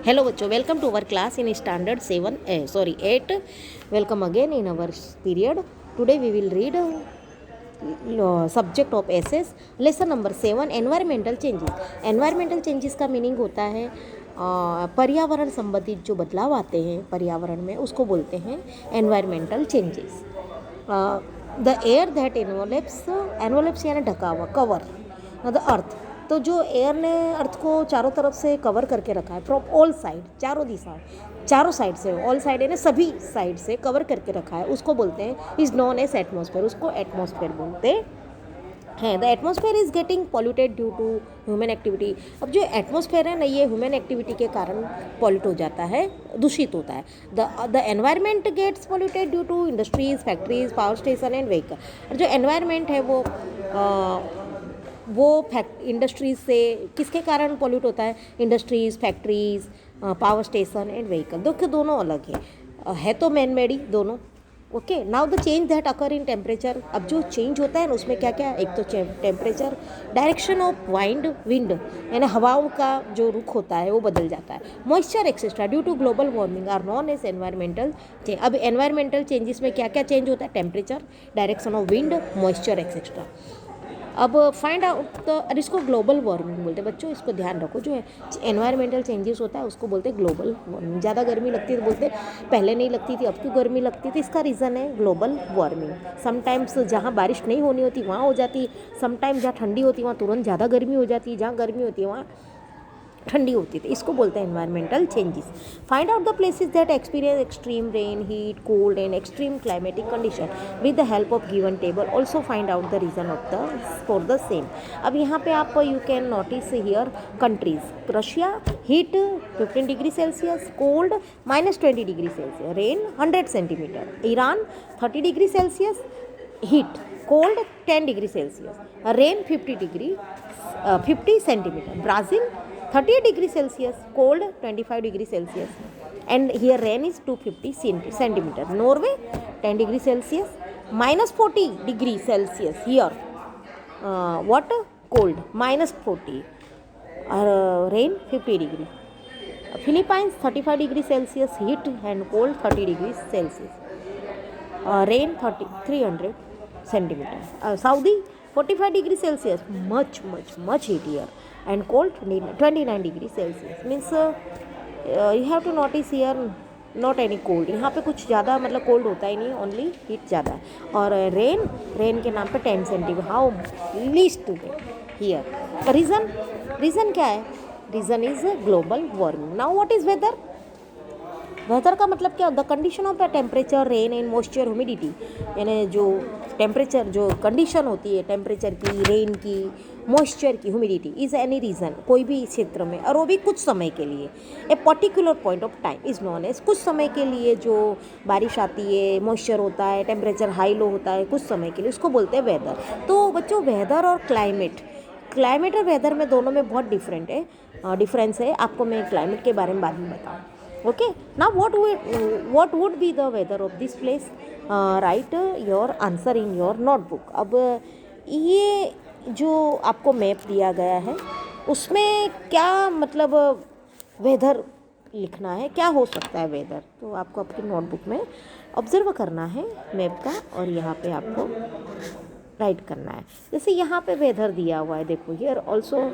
Hello bachcho, welcome to our class in standard 8. Welcome again in our period. Today we will read subject of essays, lesson number 7, environmental changes. Environmental changes का meaning होता है पर्यावरण संबंधित जो बदलाव आते हैं पर्यावरण में, उसको बोलते हैं environmental changes. The air that envelopes यानी ढका हुआ, कवर द अर्थ. तो जो एयर ने अर्थ को चारों तरफ से कवर करके रखा है, फ्रॉम ऑल साइड, चारों साइड से, ऑल साइड यानी सभी साइड से कवर करके रखा है, उसको बोलते हैं इज नॉन एज एटमॉस्फेयर. उसको एटमॉस्फेयर बोलते हैं. The atmosphere is getting polluted due to human activity. अब जो एटमॉस्फेयर है ना, ये ह्यूमन एक्टिविटी के कारण पॉल्यूट हो जाता है, दूषित होता है. The environment gets polluted due to industries, factories, power station and vehicle. और जो एनवायरनमेंट है वो इंडस्ट्रीज से किसके कारण पॉल्यूट होता है? Industries, factories, power station and vehicle. देखो दोनों अलग है तो मैन मेड ही दोनों. Okay, now the change that occur in temperature. अब जो चेंज होता है ना, उसमें क्या क्या? एक तो टेम्परेचर, डायरेक्शन ऑफ विंड यानी हवाओं का जो रुख होता है वो बदल जाता है. Moisture etcetera due to global warming are known as environmental change. अब एनवायरमेंटल चेंजेस में क्या क्या चेंज होता है? Temperature, direction of wind, moisture etcetera. अब फाइंड आउट और इसको ग्लोबल वार्मिंग बोलते हैं बच्चों. इसको ध्यान रखो, जो है एनवायरमेंटल चेंजेस होता है उसको बोलते हैं ग्लोबल वार्मिंग. ज़्यादा गर्मी लगती है तो बोलते हैं पहले नहीं लगती थी, अब क्यों गर्मी लगती थी? इसका रीज़न है ग्लोबल वार्मिंग. समटाइम्स जहाँ बारिश नहीं होनी होती वहाँ हो जाती, समटाइम्स जहाँ ठंडी होती वहाँ तुरंत ज़्यादा गर्मी हो जाती, जहाँ गर्मी होती है वहाँ ठंडी होती थी. इसको बोलते हैं environmental changes. Find out the places that experience extreme rain, heat, cold and extreme climatic condition with the help of given table. Also find out the reason for the same. अब यहाँ पे आप you can notice here countries. Russia heat 15 degree Celsius, cold -20 degree Celsius, rain 100 centimetre. Iran 30 degree Celsius, heat, cold 10 degree Celsius, rain 50 centimetre. Brazil 30 degree Celsius, cold 25 degree Celsius, and here rain is 250 centimeter. Norway 10 degree Celsius, -40 degree Celsius here. What? Cold, -40, rain 50 degree. Philippines 35 degree Celsius, heat and cold 30 degrees Celsius, rain 300 centimeter. Saudi 45 degree Celsius, much heat here, and cold 29 degree Celsius. Means you have to notice here not any cold. यहाँ पे कुछ ज़्यादा मतलब cold होता ही नहीं, only heat ज़्यादा है. और रेन के नाम पे 10 centimetre. How least to here. Reason क्या है? Reason is global warming. Now what is weather? Weather का मतलब क्या? The condition of the temperature, rain and moisture, humidity. यानी जो टेम्परेचर, जो कंडीशन होती है टेम्परेचर की, रेन की, मॉइस्चर की, ह्यूमिडिटी इज़ एनी रीज़न कोई भी क्षेत्र में, और वो भी कुछ समय के लिए. A particular point of time is known as. कुछ समय के लिए जो बारिश आती है, मॉइस्चर होता है, टेम्परेचर हाई लो होता है, कुछ समय के लिए, उसको बोलते हैं वेदर. तो बच्चों वेदर और क्लाइमेट और वेदर में दोनों में बहुत डिफरेंस है. आपको मैं क्लाइमेट के बारे में बाद में बताऊँ. Okay, now what would be the weather of this place? Write your answer in your notebook. अब ये जो आपको मैप दिया गया है उसमें क्या मतलब वेदर लिखना है, क्या हो सकता है वेदर, तो आपको आपकी नोटबुक में ऑब्जर्व करना है मैप का, और यहाँ पे आपको राइट करना है. जैसे यहाँ पे वेदर दिया हुआ है, देखो here also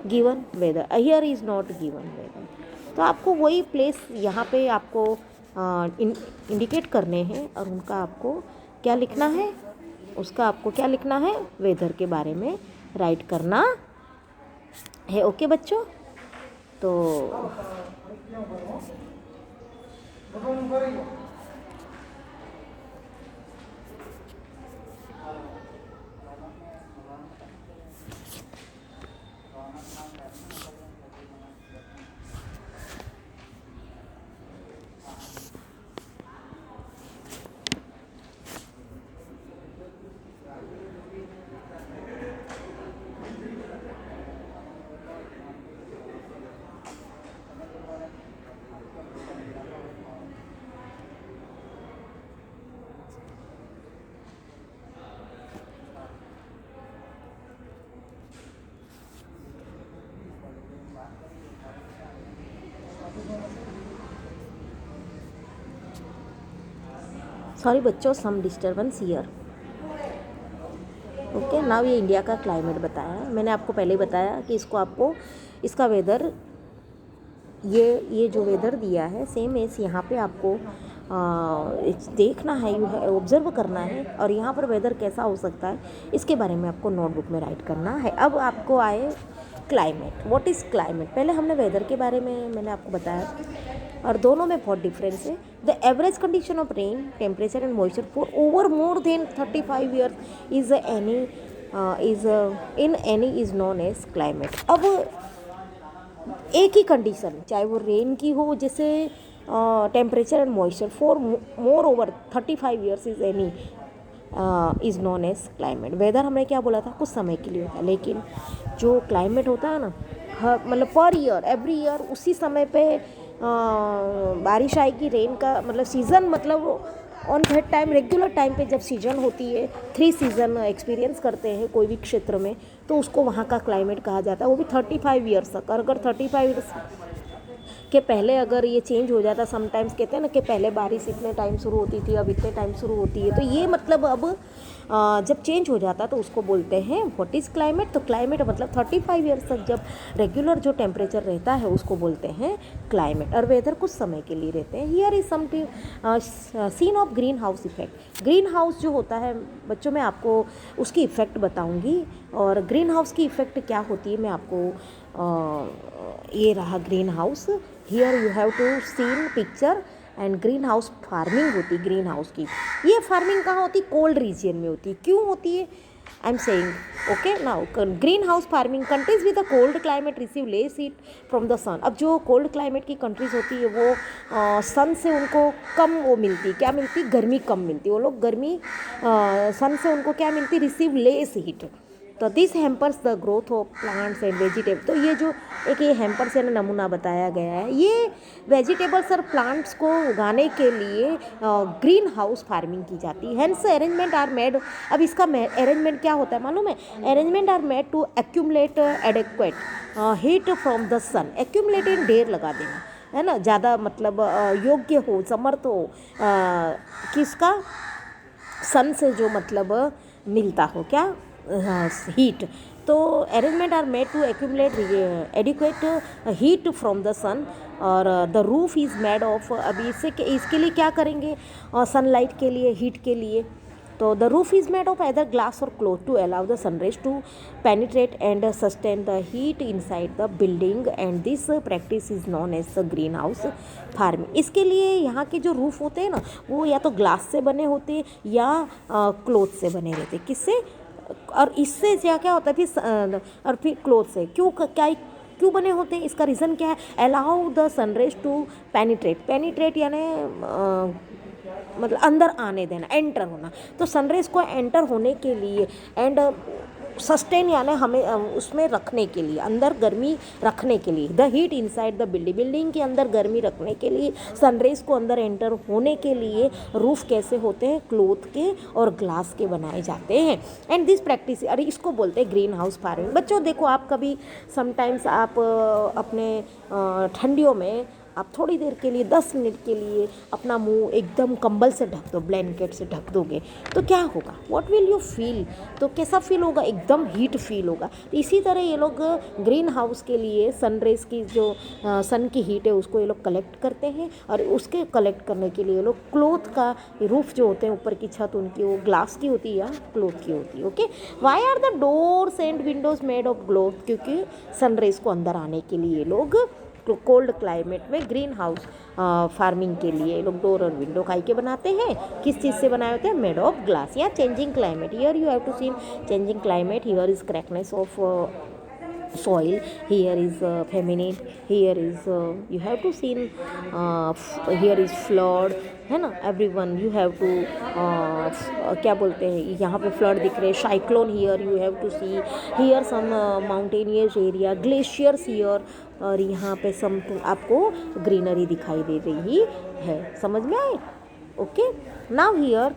given weather, here is not given weather. तो आपको वही प्लेस यहाँ पे आपको इंडिकेट करने हैं, और उनका आपको क्या लिखना है, उसका आपको क्या लिखना है, वेदर के बारे में राइट करना है. ओके बच्चों, तो सॉरी बच्चों, सम डिस्टर्बेंस हियर। ओके, नाउ ये इंडिया का क्लाइमेट बताया है। मैंने आपको पहले ही बताया कि इसको आपको इसका वेदर, ये जो वेदर दिया है सेम एज यहाँ पे आपको देखना है, यू है ऑब्जर्व करना है, और यहाँ पर वेदर कैसा हो सकता है इसके बारे में आपको नोटबुक में राइट करना है। अब आपको आए क्लाइमेट। What is climate? पहले हमने वेदर के बारे में मैंने आपको बताया, और दोनों में बहुत डिफरेंस है। The average condition of rain, temperature and moisture for over more than 35 years is in any is known as climate. अब एक ही कंडीशन, चाहे वो रेन की हो, जैसे temperature and moisture for more over 35 years is any is known as climate. Weather हमने क्या बोला था, कुछ समय के लिए होता है, लेकिन जो क्लाइमेट होता है ना, मतलब पर ईयर, एवरी ईयर उसी समय पे बारिश आएगी, रेन का मतलब सीज़न, मतलब on that time, regular time पे जब सीजन होती है, 3 सीज़न एक्सपीरियंस करते हैं कोई भी क्षेत्र में, तो उसको वहाँ का क्लाइमेट कहा जाता है। वो भी 35 ईयर्स तक। और अगर 35 ईयर्स के पहले अगर ये चेंज हो जाता, समटाइम्स कहते हैं ना कि पहले बारिश इतने टाइम शुरू होती थी, अब इतने टाइम शुरू होती है, तो ये मतलब अब जब चेंज हो जाता तो उसको बोलते हैं व्हाट इज़ क्लाइमेट। तो क्लाइमेट मतलब 35 ईयर्स तक जब रेगुलर जो टेम्परेचर रहता है उसको बोलते हैं क्लाइमेट। और वेदर कुछ समय के लिए रहते हैं। Here is something seen of greenhouse effect. Greenhouse जो होता है बच्चों, मैं आपको उसकी इफ़ेक्ट बताऊंगी, और ग्रीन हाउस की इफ़ेक्ट क्या होती है मैं आपको ये रहा greenhouse. Here you have to seen picture. And greenhouse farming होती है ग्रीन हाउस की। ये फार्मिंग कहाँ होती है? कोल्ड रीजन में होती है। क्यों होती है? I am saying okay now, greenhouse farming countries with the cold climate receive less heat from the sun. अब जो कोल्ड क्लाइमेट की कंट्रीज होती है वो सन से उनको कम वो मिलती, क्या मिलती? गर्मी कम मिलती। वो लोग गर्मी सन से उनको क्या मिलती? Receive less heat. तो this hampers the growth of plants and vegetable. तो ये जो एक ये हैम्पर से नमूना बताया गया है, ये वेजिटेबल्स और प्लांट्स को उगाने के लिए ग्रीन हाउस फार्मिंग की जाती है। Hence arrangement are made. अब इसका अरेंजमेंट क्या होता है मालूम है? Arrangement are made to accumulate adequate heat from the sun. Accumulated ढेर लगा देना, है ना, ज़्यादा मतलब योग्य हो, समर्थ हो किसका? सन से जो मतलब मिलता हो क्या? हीट। तो arrangement are made to accumulate adequate heat from the sun. और the roof is made of. अभी इसके लिए क्या करेंगे? सनलाइट के लिए, हीट के लिए। तो the roof is made of either glass और cloth to allow the sunrise to penetrate and sustain the heat inside the building, and this practice is known as the greenhouse farming. इसके लिए यहाँ के जो roof होते हैं ना, वो या तो ग्लास से बने होते या क्लोथ से बने रहते। किससे? और इससे क्या होता है फिर, और फिर क्लोथ से क्यों बने होते हैं? इसका रीज़न क्या है? Allow the sunrise to penetrate यानी मतलब अंदर आने देना, एंटर होना। तो सनराइज को एंटर होने के लिए एंड सस्टेन यानी हमें उसमें रखने के लिए, अंदर गर्मी रखने के लिए, the heat inside the building के अंदर गर्मी रखने के लिए, सनराइज को अंदर एंटर होने के लिए रूफ कैसे होते हैं? क्लोथ के और ग्लास के बनाए जाते हैं। एंड दिस प्रैक्टिस, अरे इसको बोलते हैं ग्रीन हाउस फार्मिंग। बच्चों देखो, आप कभी समटाइम्स आप अपने ठंडियों में आप थोड़ी देर के लिए 10 मिनट के लिए अपना मुंह एकदम कंबल से ढक दो, ब्लैंकेट से ढक दोगे, तो क्या होगा? What will you feel? तो कैसा फील होगा? एकदम हीट फील होगा। तो इसी तरह ये लोग ग्रीन हाउस के लिए सनरेज की जो सन की हीट है उसको ये लोग कलेक्ट करते हैं, और उसके कलेक्ट करने के लिए ये लोग क्लोथ का रूफ जो होते हैं, ऊपर की छत उनकी वो ग्लास की होती है या क्लोथ की होती है। Okay, why are the doors and windows made of cloth? क्योंकि सनरेज को अंदर आने के लिए लोग कोल्ड क्लाइमेट में ग्रीन हाउस फार्मिंग के लिए लोग डोर और विंडो काई के बनाते हैं। किस चीज़ से बनाए होते हैं? Made of glass. या changing climate, here you have to see changing climate. Here is crackness of soil, here is feminine, here is you have to see here is flood, है ना। everyone you have to क्या बोलते हैं, यहाँ पे flood दिख रहे हैं, cyclone here you have to see, here some mountainous area, glaciers here, और यहाँ पे सम आपको ग्रीनरी दिखाई दे रही है। समझ में आए? Okay, now here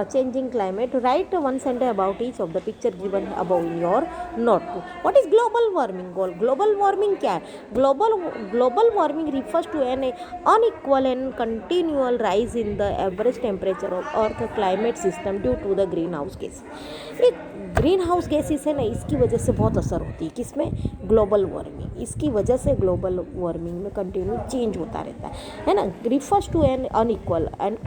changing climate. Write one sentence about each of the picture given above in your notebook. What is global warming? Global warming क्या है? Global warming refers to an unequal and continual rise in the average temperature of Earth climate system due to the greenhouse gas. एक green house gases है ना, इसकी वजह से बहुत असर होती है किसमें? Global warming. इसकी वजह से ग्लोबल वार्मिंग में कंटिन्यू चेंज होता रहता है ना। Refers to an unequal and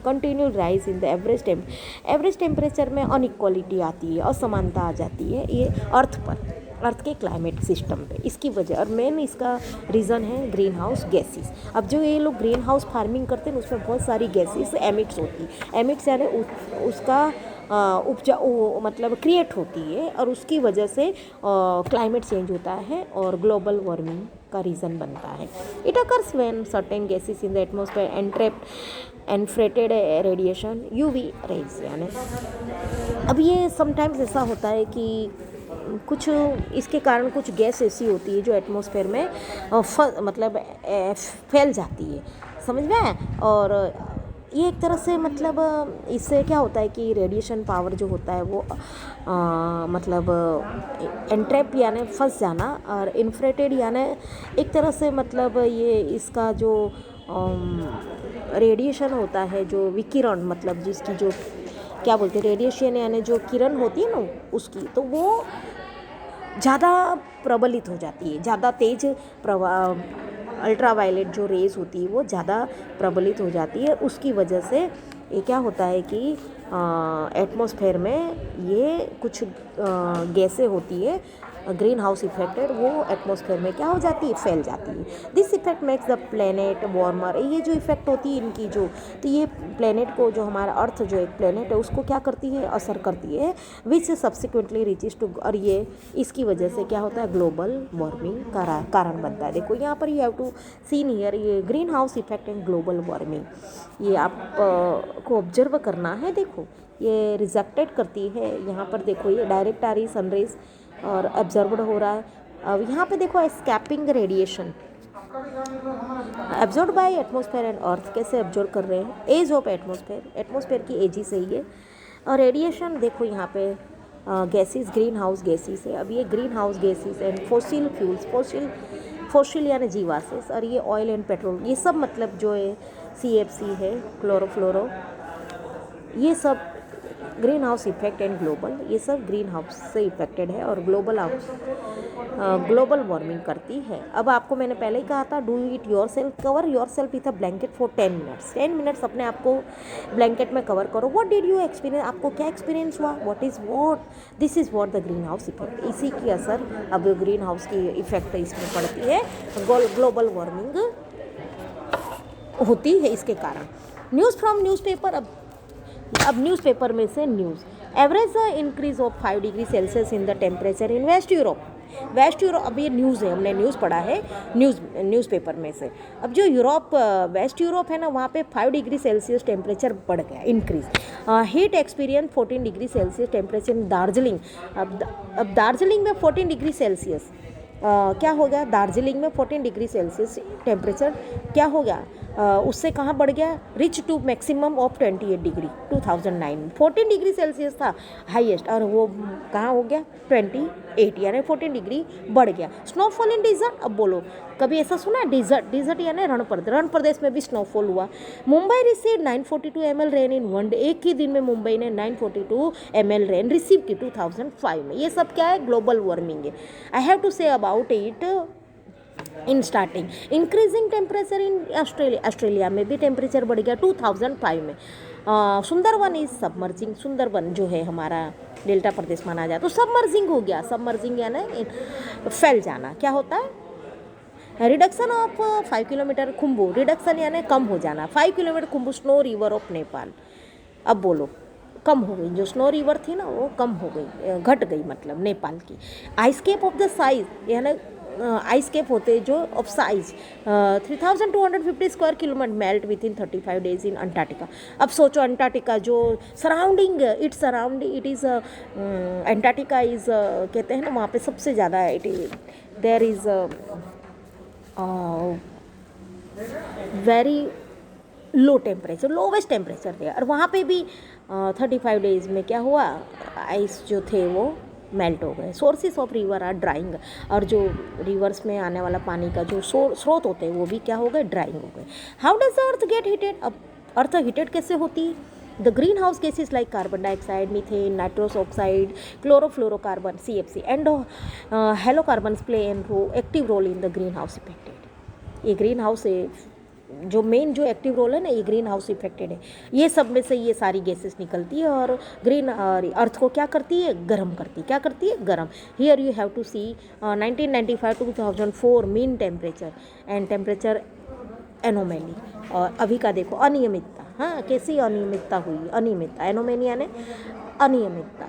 continue rise in the average temperature में अनइक्वालिटी आती है, असमानता आ जाती है ये अर्थ के क्लाइमेट सिस्टम पे। इसकी वजह और मेन इसका रीज़न है ग्रीन हाउस गैसेस। अब जो ये लोग ग्रीन हाउस फार्मिंग करते हैं उसमें बहुत सारी गैसेस एमिट्स होती है। एमिट्स यानी उसका उपजा मतलब क्रिएट होती है और उसकी वजह से क्लाइमेट चेंज होता है और ग्लोबल वार्मिंग का रीज़न बनता है। It occurs when certain gases in the atmosphere infrared radiation UV rays यानी। अब ये समटाइम्स ऐसा होता है कि कुछ इसके कारण कुछ गैस ऐसी होती है जो एटमॉस्फेयर में मतलब फैल जाती है, समझ में आया? और ये एक तरह से मतलब इससे क्या होता है कि रेडिएशन पावर जो होता है वो मतलब एंट्रैप यानी फंस जाना, और इन्फ्रेटेड यानी एक तरह से मतलब ये इसका जो रेडिएशन होता है, जो विकिरण मतलब जिसकी जो क्या बोलते हैं रेडिएशन यानी जो किरण होती है ना उसकी, तो वो ज़्यादा प्रबलित हो जाती है, ज़्यादा तेज अल्ट्रावायलेट जो रेज होती है वो ज़्यादा प्रबलित हो जाती है। उसकी वजह से ये क्या होता है कि एटमॉस्फेयर में ये कुछ गैसें होती है ग्रीन हाउस इफेक्टेड, वो एटमॉस्फेयर में क्या हो जाती है? फैल जाती है। This effect makes the planet warmer. ये जो इफेक्ट होती है इनकी जो, तो ये प्लेनेट को जो हमारा अर्थ जो एक प्लेनेट है उसको क्या करती है? असर करती है, विच सब्सिक्वेंटली रीचेस टू, और ये इसकी वजह से क्या होता है? ग्लोबल वार्मिंग का कारण बनता है। देखो यहाँ पर you have to seen here ये greenhouse effect and global warming, ये आप को ऑब्जर्व करना है। देखो ये रिजेक्टेड करती है, यहाँ पर देखो ये डायरेक्ट आ रही सनरेज और एब्जॉर्ब्ड हो रहा है। अब यहाँ पे देखो escaping radiation absorb by atmosphere and earth, कैसे एब्जॉर्ब कर रहे हैं? एज ऑफ एटमॉस्फेयर की एज ही सही है। और रेडिएशन देखो यहाँ पे गैसेस, ग्रीन हाउस गैसेस है। अब ये green house gases and fossil fuels, fossil यानी जीवाश्म, और ये ऑयल एंड पेट्रोल, ये सब मतलब जो है CFC है, क्लोरोफ्लोरो, ये सब green house effect and global, ये सब ग्रीन हाउस से इफेक्टेड है और ग्लोबल वार्मिंग करती है। अब आपको मैंने पहले ही कहा था, do it your self, cover your self with a blanket for 10 minutes अपने आप को ब्लैंकेट में कवर करो। व्हाट डिड यू एक्सपीरियंस, आपको क्या एक्सपीरियंस हुआ? This is what the greenhouse effect, इसी की असर अब ग्रीन हाउस की इफेक्ट इसमें पड़ती है, ग्लोबल वार्मिंग होती है इसके कारण। News from newspaper. अब न्यूज़पेपर में से news, average increase of 5 degree Celsius in the temperature in west Europe. अब ये न्यूज़ है, हमने न्यूज़ पढ़ा है न्यूज़पेपर में से। अब जो वेस्ट यूरोप है ना, वहाँ पे 5 डिग्री सेल्सियस टेम्परेचर बढ़ गया, increase. Heat experience 14 degree Celsius temperature in Darjeeling. अब दार्जिलिंग में 14 डिग्री सेल्सियस क्या हो गया? दार्जिलिंग में 14 डिग्री सेल्सियस टेम्परेचर क्या हो गया? उससे कहाँ बढ़ गया? Reach to maximum of 28 degree 2009। 14 degree Celsius था हाईएस्ट, और वो कहाँ हो गया? 28 यानी 14 डिग्री बढ़ गया। Snowfall in desert. अब बोलो, कभी ऐसा सुना है? डिजर्ट यानी रण प्रदेश में भी स्नोफॉल हुआ। Mumbai receive 942 ml rain in one day. एक ही दिन में मुंबई ने 942 ml रेन रिसीव की 2005 में। ये सब क्या है? ग्लोबल वार्मिंग है। I have to say about it in starting. Increasing temperature in Australia में भी टेम्परेचर बढ़ गया 2005 में। Sundarban is submerging. सुंदरवन जो है हमारा डेल्टा प्रदेश माना जाए तो सबमर्जिंग हो गया। सबमर्जिंग यानी फैल जाना। क्या होता है? Reduction of 5 kilometre Khumbu. Reduction यानी कम हो जाना। 5 kilometre Khumbu snow river of Nepal. अब बोलो, कम हो गई, जो स्नो रिवर थी ना वो कम हो गई, घट गई मतलब नेपाल की। आइसकेप ऑफ द साइज यानी आइसकेप होते जो of size 3250 square kilometre melt within 35 days in Antarctica. अब सोचो अंटार्कटिका जो surrounding it is Antarctica is कहते हैं ना, वहाँ पे सबसे ज़्यादा there is very low temperature, lowest temperature थे, और वहाँ पे भी 35 डेज में क्या हुआ, आइस जो थे वो मेल्ट हो गए। Sources of river are drying, और जो रिवर्स में आने वाला पानी का जो स्रोत होते हैं वो भी क्या हो गए, ड्राइंग हो गए। How does the earth gate heated, अब अर्थ हीटेड कैसे होती है? The greenhouse gases like carbon dioxide, methane, nitrous oxide, chlorofluorocarbon (CFC) and halocarbons play an active role in the greenhouse affected. ये ग्रीन हाउस है जो main जो active role है ना, ये ग्रीन हाउस इफेक्टेड है। ये सब में से ये सारी गैसेस निकलती है और ग्रीन अर्थ को क्या करती है, गर्म करती है। क्या करती है, गर्म। Here you have to see 1995 to 2004 mean temperature and temperature anomaly, और अभी का देखो अनियमितता। हाँ, कैसी अनियमितता हुई, अनियमितता, एनोमेली यानी अनियमितता।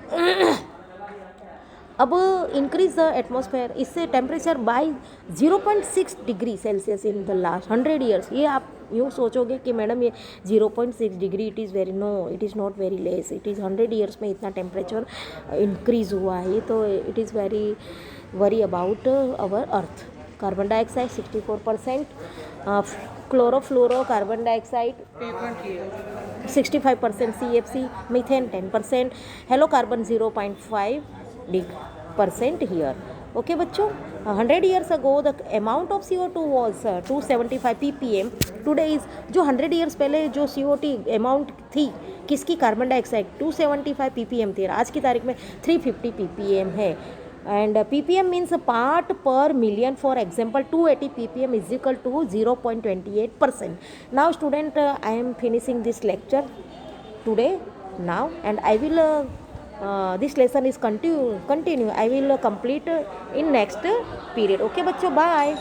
अब इंक्रीज द एटमॉस्फेयर, इससे temperature by 0.6 degree Celsius in the last 100 years. ये आप यूँ सोचोगे कि मैडम ये 0.6 degree it is very, no it is not very less, it is 100 years में इतना टेम्परेचर इंक्रीज हुआ है, तो it is very worry about our earth. Carbon dioxide 64%, chlorofluorocarbon dioxide 65%, CFC, methane 10%, halocarbon 0.5% here. Okay बच्चों, 100 years ago the amount of CO2 was 275 ppm, today is, जो 100 years पहले जो CO2 amount थी किसकी, carbon dioxide 275 ppm थी, आज की तारीख में 350 ppm है। And ppm means part per million. For example, 280 ppm is equal to 0.28%. Now student, I am finishing this lecture today now, and I will this lesson is continue, I will complete in next period. Okay बच्चों, bye.